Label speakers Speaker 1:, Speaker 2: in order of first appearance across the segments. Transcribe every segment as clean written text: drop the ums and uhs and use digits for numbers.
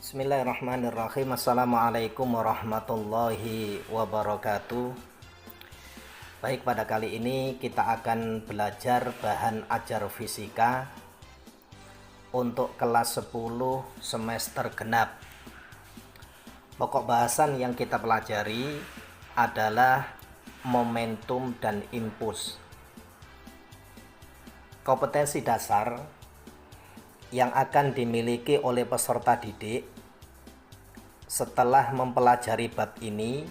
Speaker 1: Bismillahirrahmanirrahim. Assalamualaikum warahmatullahi wabarakatuh. Baik, pada kali ini kita akan belajar bahan ajar fisika untuk kelas 10 semester genap. Pokok bahasan yang kita pelajari adalah momentum dan impuls. Kompetensi dasar yang akan dimiliki oleh peserta didik setelah mempelajari bab ini,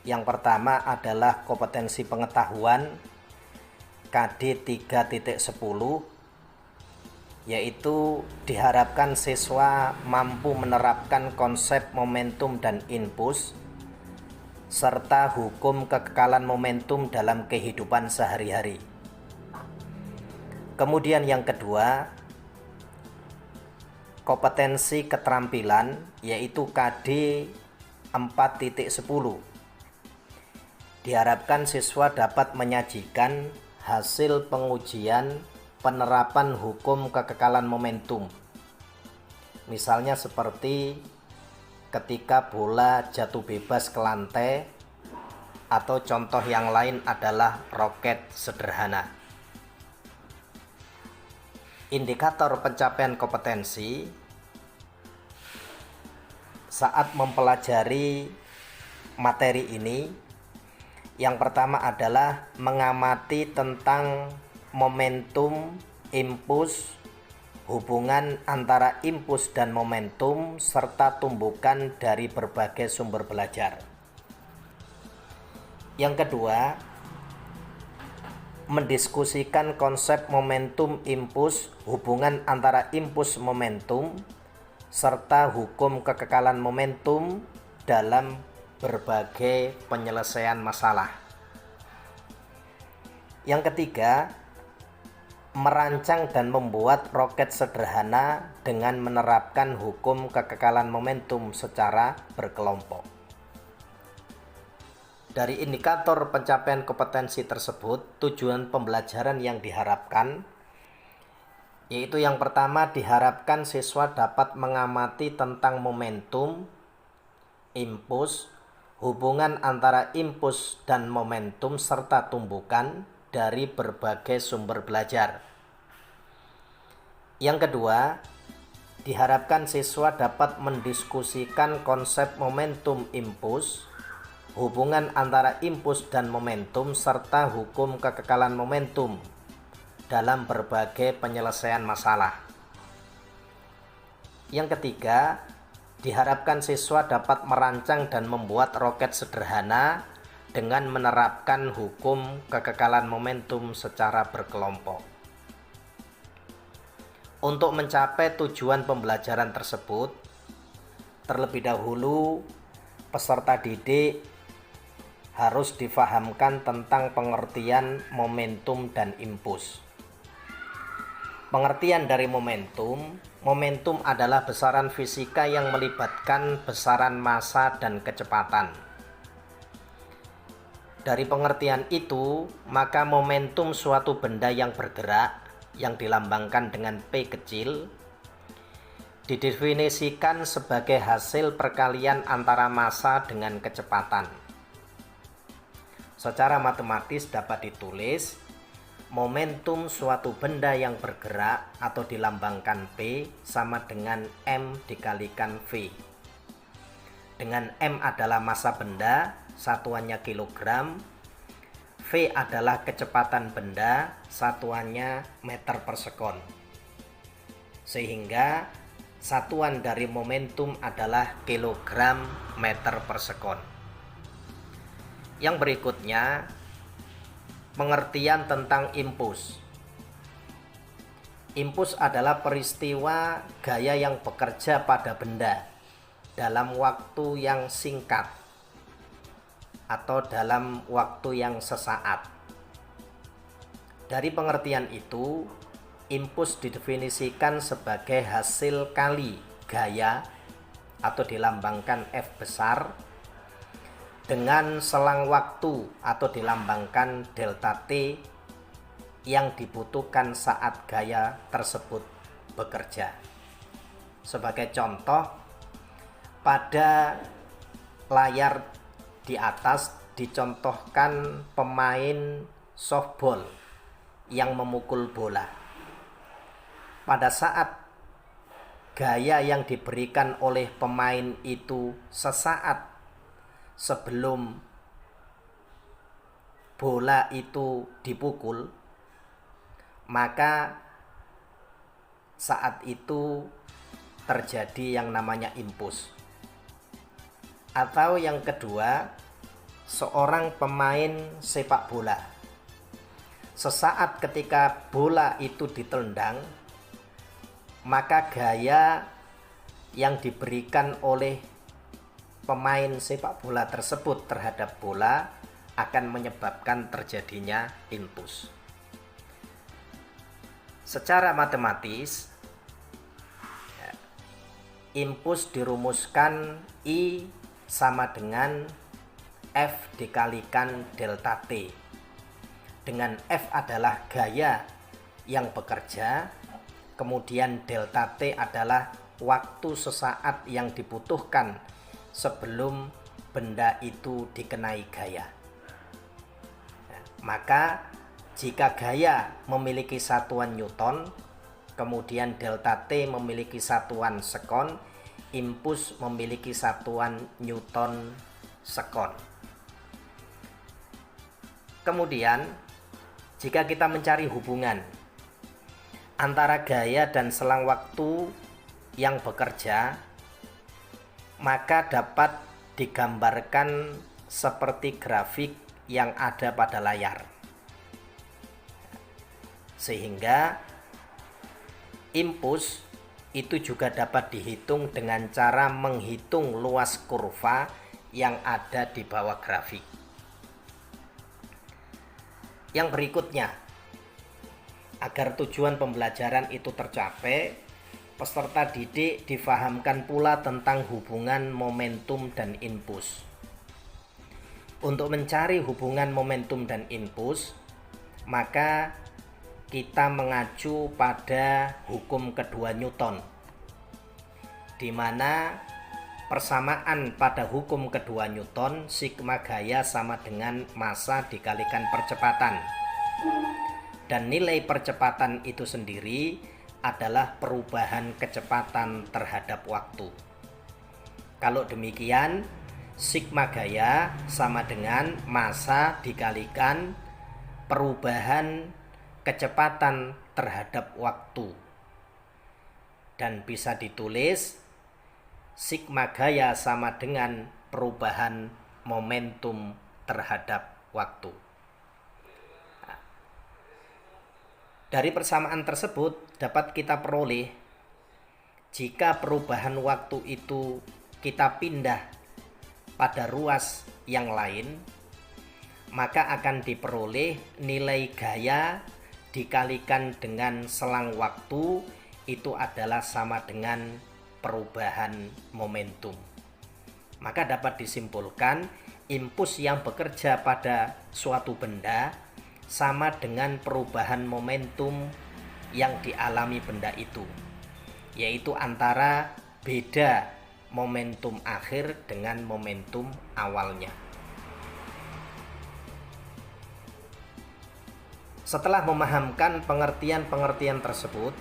Speaker 1: yang pertama adalah kompetensi pengetahuan KD 3.10, yaitu diharapkan siswa mampu menerapkan konsep momentum dan impuls serta hukum kekekalan momentum dalam kehidupan sehari-hari. Kemudian yang kedua, kompetensi keterampilan, yaitu KD 4.10. Diharapkan siswa dapat menyajikan hasil pengujian penerapan hukum kekekalan momentum. Misalnya seperti ketika bola jatuh bebas ke lantai, atau contoh yang lain adalah roket sederhana. Indikator pencapaian kompetensi saat mempelajari materi ini, yang pertama adalah mengamati tentang momentum, impuls, hubungan antara impuls dan momentum, serta tumbukan dari berbagai sumber belajar. Yang kedua, mendiskusikan konsep momentum impuls, hubungan antara impuls momentum, serta hukum kekekalan momentum dalam berbagai penyelesaian masalah. Yang ketiga, merancang dan membuat roket sederhana dengan menerapkan hukum kekekalan momentum secara berkelompok. Dari indikator pencapaian kompetensi tersebut, tujuan pembelajaran yang diharapkan, yaitu yang pertama, diharapkan siswa dapat mengamati tentang momentum, impuls, hubungan antara impuls dan momentum, serta tumbukan dari berbagai sumber belajar. Yang kedua, diharapkan siswa dapat mendiskusikan konsep momentum impuls, hubungan antara impuls dan momentum, serta hukum kekekalan momentum dalam berbagai penyelesaian masalah. Yang ketiga, diharapkan siswa dapat merancang dan membuat roket sederhana dengan menerapkan hukum kekekalan momentum secara berkelompok. Untuk mencapai tujuan pembelajaran tersebut, terlebih dahulu peserta didik harus difahamkan tentang pengertian momentum dan impuls. Pengertian dari momentum adalah besaran fisika yang melibatkan besaran massa dan kecepatan. Dari pengertian itu, maka momentum suatu benda yang bergerak, yang dilambangkan dengan P kecil, didefinisikan sebagai hasil perkalian antara massa dengan kecepatan. Secara matematis dapat ditulis momentum suatu benda yang bergerak atau dilambangkan P sama dengan M dikalikan V. Dengan M adalah massa benda, satuannya kilogram, V adalah kecepatan benda, satuannya meter per sekon. Sehingga satuan dari momentum adalah kilogram meter per sekon. Yang berikutnya, pengertian tentang impuls. Impuls adalah peristiwa gaya yang bekerja pada benda dalam waktu yang singkat atau dalam waktu yang sesaat. Dari pengertian itu, impuls didefinisikan sebagai hasil kali gaya atau dilambangkan F besar dengan selang waktu atau dilambangkan delta T yang dibutuhkan saat gaya tersebut bekerja. Sebagai contoh, Pada layar di atas dicontohkan pemain softball yang memukul bola. Pada saat gaya yang diberikan oleh pemain itu sesaat sebelum bola itu dipukul, maka saat itu terjadi yang namanya impuls. Atau yang kedua, seorang pemain sepak bola, sesaat ketika bola itu ditendang, maka gaya yang diberikan oleh pemain sepak bola tersebut terhadap bola akan menyebabkan terjadinya impuls. Secara matematis, impuls dirumuskan I sama dengan F dikalikan delta T, dengan F adalah gaya yang bekerja, kemudian delta T adalah waktu sesaat yang dibutuhkan sebelum benda itu dikenai gaya. Maka jika gaya memiliki satuan Newton, kemudian delta T memiliki satuan sekon, impuls memiliki satuan Newton sekon. Kemudian jika kita mencari hubungan antara gaya dan selang waktu yang bekerja, maka dapat digambarkan seperti grafik yang ada pada layar. Sehingga impuls itu juga dapat dihitung dengan cara menghitung luas kurva yang ada di bawah grafik. Yang berikutnya, agar tujuan pembelajaran itu tercapai, peserta didik difahamkan pula tentang hubungan momentum dan impuls. Untuk mencari hubungan momentum dan impuls, maka kita mengacu pada hukum kedua Newton, di mana persamaan pada hukum kedua Newton, sigma gaya sama dengan massa dikalikan percepatan. Dan nilai percepatan itu sendiri adalah perubahan kecepatan terhadap waktu. Kalau demikian, sigma gaya sama dengan massa dikalikan perubahan kecepatan terhadap waktu. Dan bisa ditulis sigma gaya sama dengan perubahan momentum terhadap waktu. Dari persamaan tersebut dapat kita peroleh jika perubahan waktu itu kita pindah pada ruas yang lain, maka akan diperoleh nilai gaya dikalikan dengan selang waktu itu adalah sama dengan perubahan momentum. Maka dapat disimpulkan impuls yang bekerja pada suatu benda sama dengan perubahan momentum yang dialami benda itu, yaitu antara beda momentum akhir dengan momentum awalnya. Setelah memahamkan pengertian-pengertian tersebut,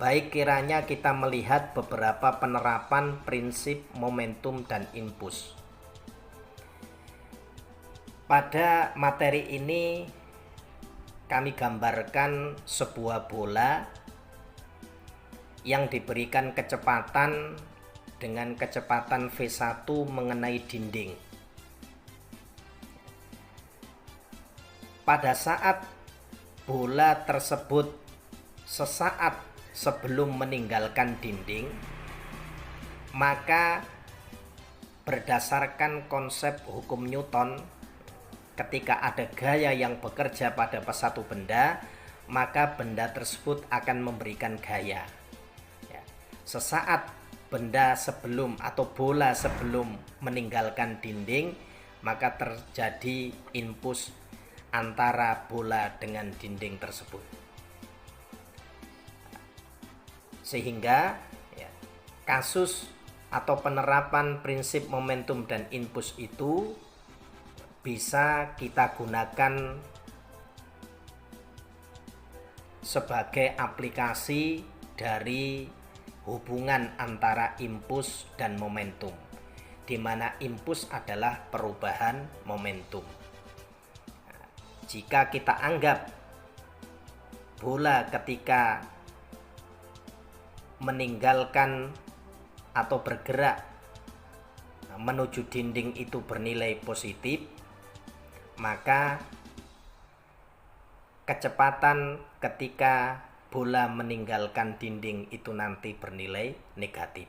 Speaker 1: baik kiranya kita melihat beberapa penerapan prinsip momentum dan impuls. Pada materi ini kami gambarkan sebuah bola yang diberikan kecepatan dengan kecepatan V1 mengenai dinding. Pada saat bola tersebut sesaat sebelum meninggalkan dinding, maka berdasarkan konsep hukum Newton, ketika ada gaya yang bekerja pada satu benda, maka benda tersebut akan memberikan gaya. Sesaat benda sebelum atau bola sebelum meninggalkan dinding, maka terjadi impuls antara bola dengan dinding tersebut. Sehingga kasus atau penerapan prinsip momentum dan impuls itu bisa kita gunakan sebagai aplikasi dari hubungan antara impuls dan momentum, di mana impuls adalah perubahan momentum. Jika kita anggap bola ketika meninggalkan atau bergerak menuju dinding itu bernilai positif, maka kecepatan ketika bola meninggalkan dinding itu nanti bernilai negatif.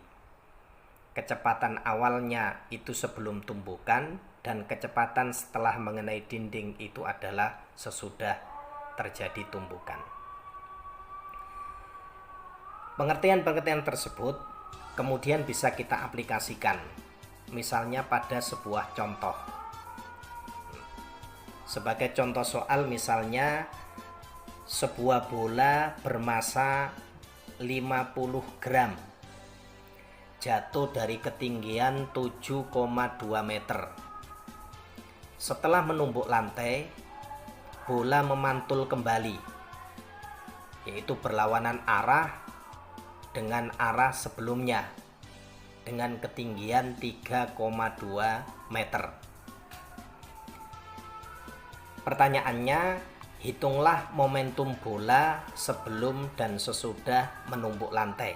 Speaker 1: Kecepatan awalnya itu sebelum tumbukan, dan kecepatan setelah mengenai dinding itu adalah sesudah terjadi tumbukan. Pengertian-pengertian tersebut kemudian bisa kita aplikasikan, misalnya pada sebuah contoh. Sebagai contoh soal, misalnya sebuah bola bermasa 50 gram jatuh dari ketinggian 7,2 meter. Setelah menumbuk lantai, bola memantul kembali, yaitu berlawanan arah dengan arah sebelumnya dengan ketinggian 3,2 meter. Pertanyaannya, hitunglah momentum bola sebelum dan sesudah menumbuk lantai.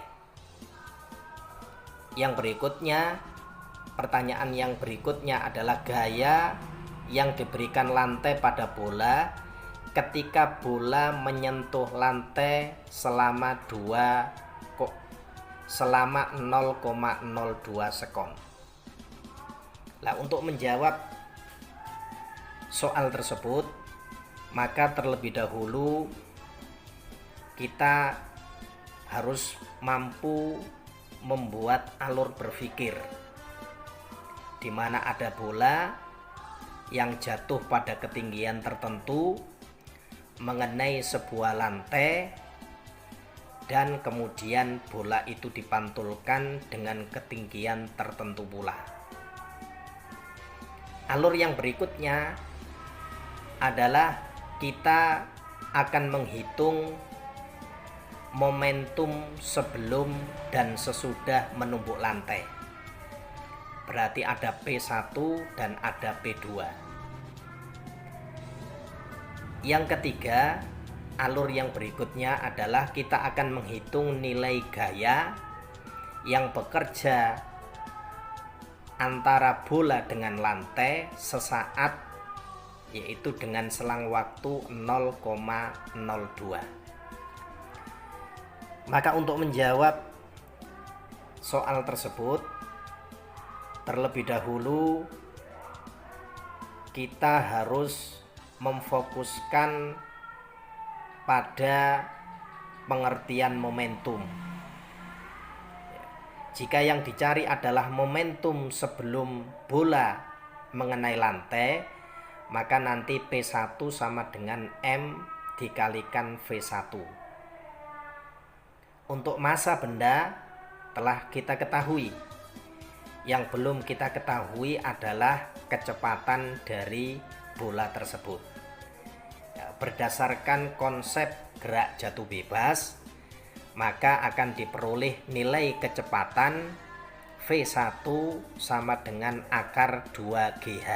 Speaker 1: Pertanyaan yang berikutnya adalah gaya yang diberikan lantai pada bola ketika bola menyentuh lantai selama 0,02 sekon. Nah, untuk menjawab soal tersebut, maka terlebih dahulu kita harus mampu membuat alur berpikir di mana ada bola yang jatuh pada ketinggian tertentu mengenai sebuah lantai, dan kemudian bola itu dipantulkan dengan ketinggian tertentu pula. Alur yang berikutnya adalah kita akan menghitung momentum sebelum dan sesudah menumbuk lantai. Berarti ada P1 dan ada P2. Yang ketiga, alur yang berikutnya adalah kita akan menghitung nilai gaya yang bekerja antara bola dengan lantai sesaat, yaitu dengan selang waktu 0,02. Maka untuk menjawab soal tersebut, terlebih dahulu kita harus memfokuskan pada pengertian momentum. Jika yang dicari adalah momentum sebelum bola mengenai lantai, maka nanti P1 sama dengan M dikalikan V1. Untuk massa benda telah kita ketahui. Yang belum kita ketahui adalah kecepatan dari bola tersebut. Berdasarkan konsep gerak jatuh bebas, maka akan diperoleh nilai kecepatan V1 sama dengan akar 2GH.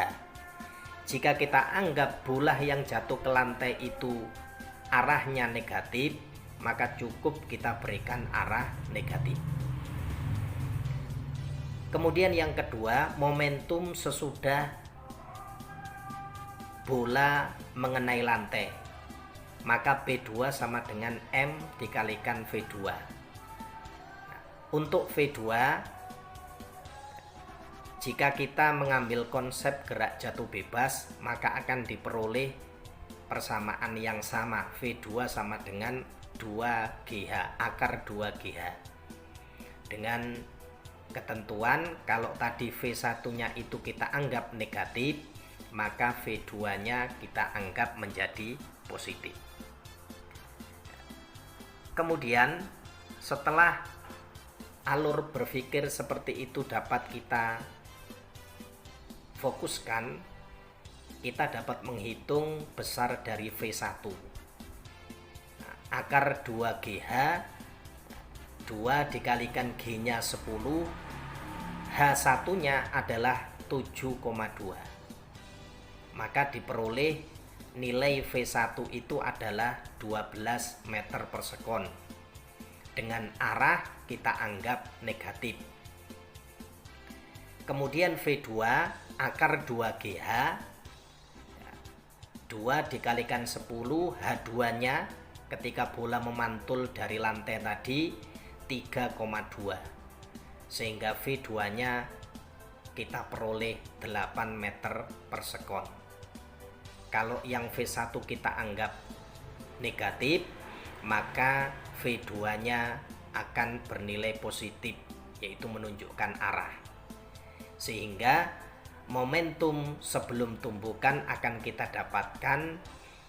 Speaker 1: Jika kita anggap bola yang jatuh ke lantai itu arahnya negatif, maka cukup kita berikan arah negatif. Kemudian yang kedua, momentum sesudah bola mengenai lantai, maka P2 sama dengan M dikalikan V2. Untuk V2, jika kita mengambil konsep gerak jatuh bebas, maka akan diperoleh persamaan yang sama. V2 sama dengan 2GH, akar 2GH. Dengan ketentuan kalau tadi V1-nya itu kita anggap negatif, maka V2-nya kita anggap menjadi positif. Kemudian setelah alur berpikir seperti itu dapat kita fokuskan, kita dapat menghitung besar dari V1. Nah, akar 2GH, 2 dikalikan G-nya 10, H1-nya adalah 7,2. Maka diperoleh nilai V1 itu adalah 12 meter per sekon. Dengan arah kita anggap negatif. Kemudian V2, akar 2GH, 2 dikalikan 10, H2-nya ketika bola memantul dari lantai tadi 3,2. Sehingga V2-nya kita peroleh 8 meter per sekon. Kalau yang V1 kita anggap negatif, maka V2-nya akan bernilai positif, yaitu menunjukkan arah. Sehingga momentum sebelum tumbukan akan kita dapatkan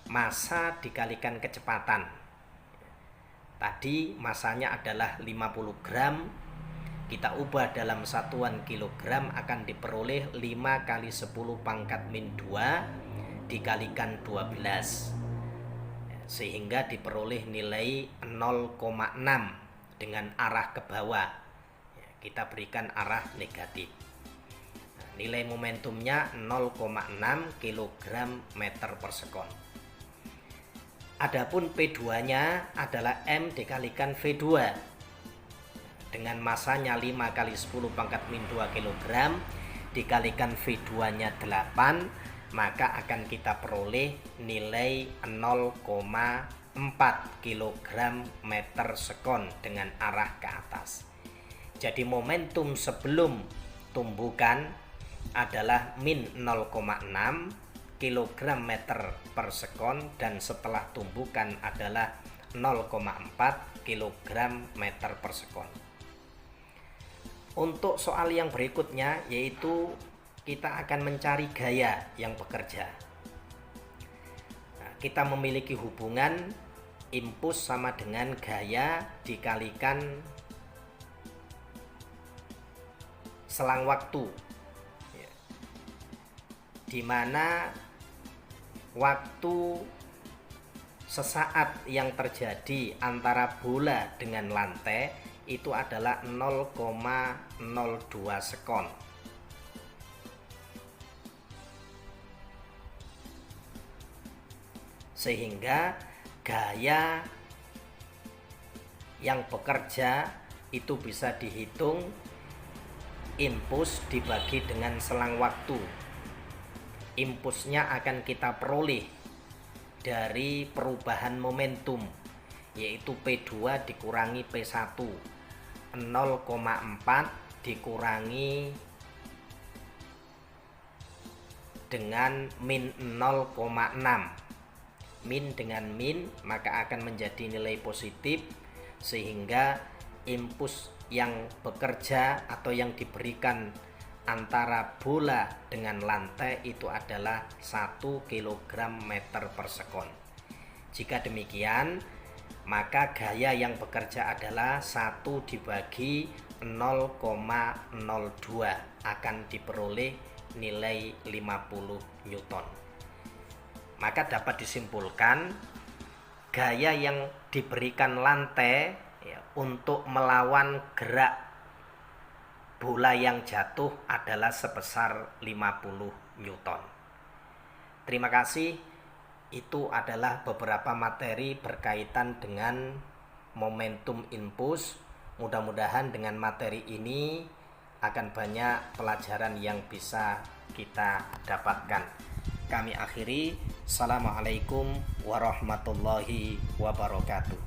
Speaker 1: massa dikalikan kecepatan. Tadi massanya adalah 50 gram, kita ubah dalam satuan kilogram akan diperoleh 5 kali 10 pangkat min 2 dikalikan 12, sehingga diperoleh nilai 0,6 dengan arah ke bawah. Kita berikan arah negatif. Nilai momentumnya 0,6 kg meter per sekon. Adapun P2-nya adalah M dikalikan V2. Dengan massanya 5 kali 10 pangkat min 2 kg dikalikan V2-nya 8, maka akan kita peroleh nilai 0,4 kg meter sekon dengan arah ke atas. Jadi momentum sebelum tumbukan adalah min 0,6 kg meter per sekon, dan setelah tumbukan adalah 0,4 kg meter per sekon. Untuk soal yang berikutnya, yaitu kita akan mencari gaya yang bekerja. Nah, kita memiliki hubungan impuls sama dengan gaya dikalikan selang waktu, di mana waktu sesaat yang terjadi antara bola dengan lantai itu adalah 0,02 sekon. Sehingga gaya yang bekerja itu bisa dihitung impuls dibagi dengan selang waktu. Impulsnya akan kita peroleh dari perubahan momentum, yaitu P2 dikurangi P1, 0,4 dikurangi dengan min 0,6. Min dengan min maka akan menjadi nilai positif, sehingga impuls yang bekerja atau yang diberikan antara bola dengan lantai itu adalah 1 kg meter per sekon. Jika demikian, maka gaya yang bekerja adalah 1 dibagi 0,02 akan diperoleh nilai 50 Newton. Maka dapat disimpulkan gaya yang diberikan lantai untuk melawan gerak bola yang jatuh adalah sebesar 50 Newton. Terima kasih. Itu adalah beberapa materi berkaitan dengan momentum impuls. Mudah-mudahan dengan materi ini akan banyak pelajaran yang bisa kita dapatkan. Kami akhiri. Assalamualaikum warahmatullahi wabarakatuh.